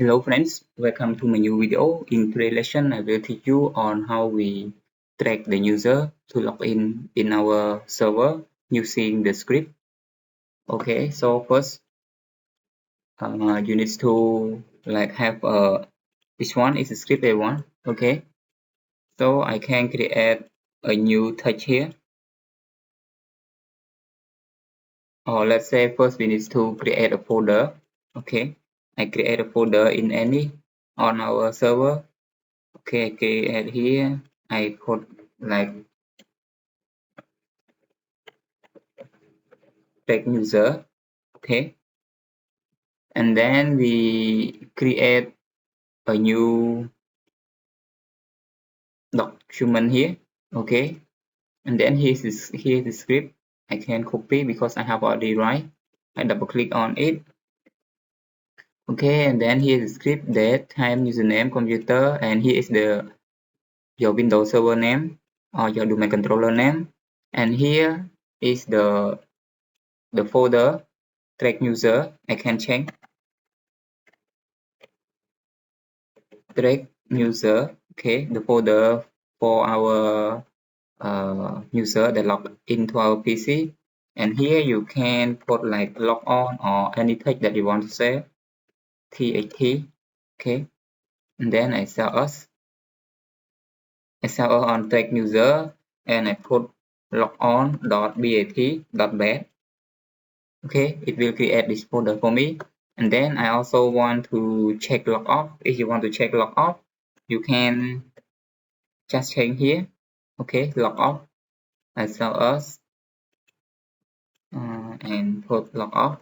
Hello friends, welcome to my new video. In today's lesson, I will teach you on how we track the user to log in our server using the script. Okay, so first you need to have this one is a script A1. Okay, so I can create a new touch here, or let's say first we need to create a folder. Okay, I create a folder in any on our server. Okay, I create here. I put like tag user. Okay, and then we create a new document here. Okay, and then here's the script. I can copy because I have already write. I double click on it. Okay, and then here's the script: date, time, username, computer, and here is the your Windows server name or your domain controller name, and here is the folder track user. I can change track user. Okay, the folder for our user that log into our PC, and here you can put like log on or any text that you want to say, TXT. Okay, and then I sell us on track user, and I put log on .bat. Okay, it will create this folder for me. And then I also want to check log off. If you want to check log off, you can just change here. Okay, log off. I sell us and put log off.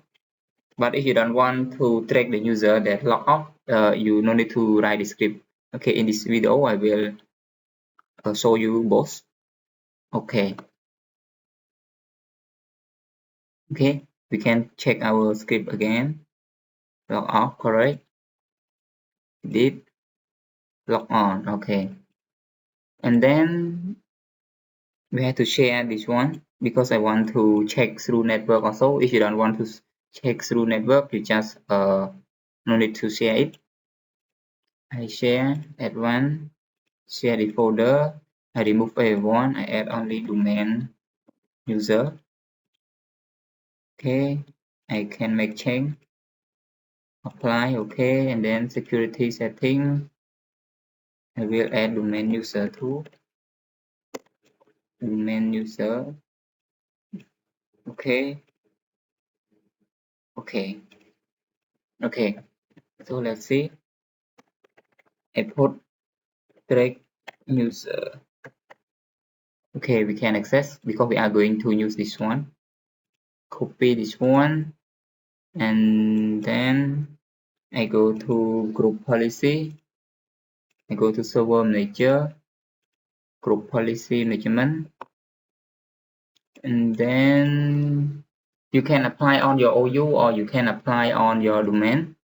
But if you don't want to track the user that log off, you no need to write the script. Okay, in this video, I will show you both. Okay, we can check our script again. Log off, correct. Did log on, okay. And then we have to share this one because I want to check through network also. If you don't want to check through network, you just no need to share it. I share at one, share the folder. I remove A1, I add only domain user. Okay, I can make change, apply. Okay, and then security setting, I will add domain user to domain user. Okay, okay, okay. So let's see. I put track user. Okay, we can access because we are going to use this one. Copy this one, and then I go to group policy. I go to server manager, group policy management, and then you can apply on your OU or you can apply on your domain.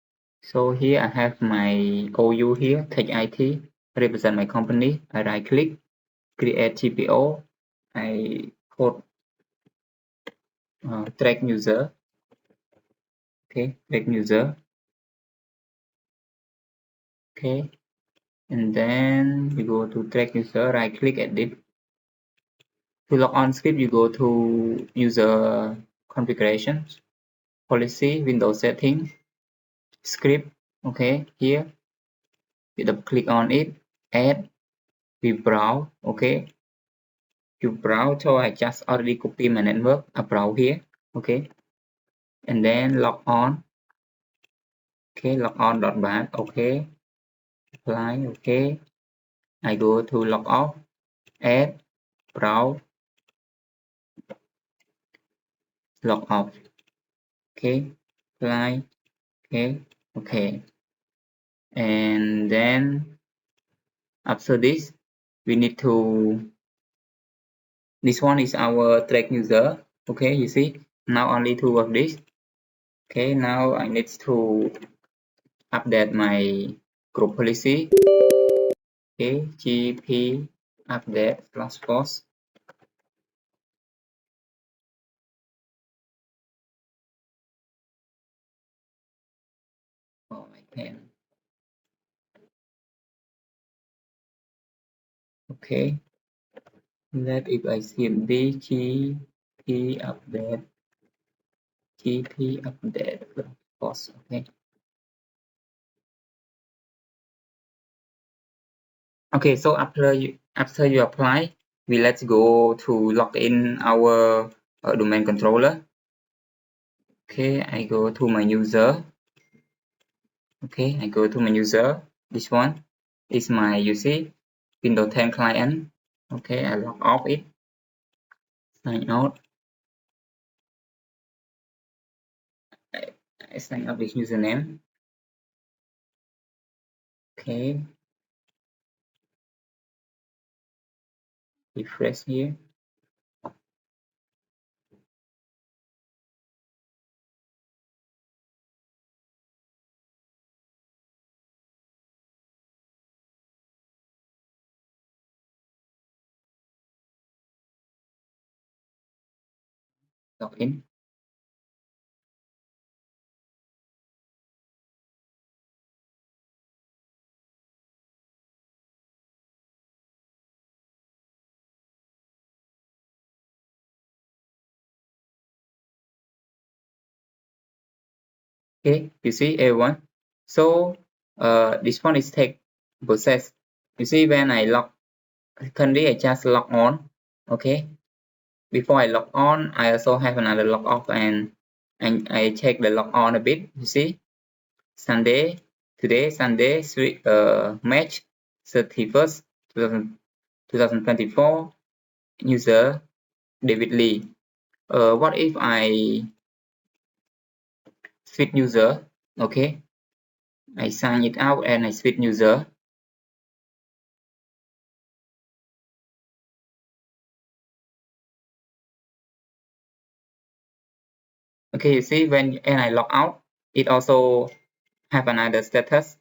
So here I have my OU here, Tech IT, represent my company. I right click, create GPO. I put track user. Okay, track user. Okay, and then you go to track user, right click edit. To log on script, you go to user configurations, policy, Windows settings, script. Okay, here you double click on it, add, we browse. Okay, you browse. So I just already copy my network, I browse here. Okay, and then log on. Okay, log on .bat. Okay, apply. Okay, I go to log off, add, browse, log off. Okay, apply. Okay, and then after this we need to, this one is our track user. Okay, you see now only two of this. Okay, now I need to update my group policy. Okay, gp update plus force. Oh, I can Okay, let if I simply key update false. Okay. Okay, so after you apply, let's go to log in our domain controller. Okay, I go to my user. Okay, I go to my user. This one is my Windows 10 client. Okay, I log off it. Sign out. I sign up with username. Okay, refresh here. Log in. Okay, you see everyone. So this one is take process. You see when I currently I just log on. Okay, before I log on, I also have another log off and I check the log on a bit. You see, today Sunday, March 31st, 2024. User David Lee. What if I switch user? Okay, I sign it out and I switch user. Okay, you see when I log out, it also have another status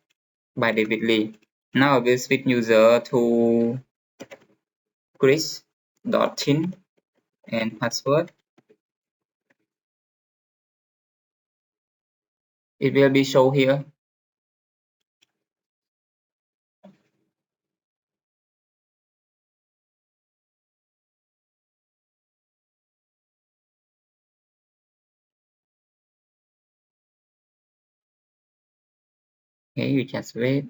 by David Lee. Now I will switch user to Chris.chin and password. It will be show here. Okay, you just wait.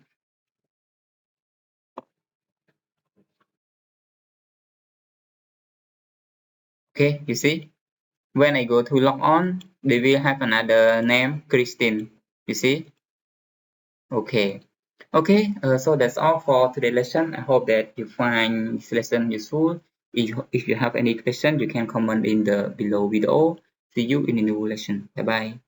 Okay, you see when I go to log on, they will have another name Christine. You see? Okay. Okay, so that's all for today's lesson. I hope that you find this lesson useful. If you have any question, you can comment in the below video. See you in the new lesson. Bye bye.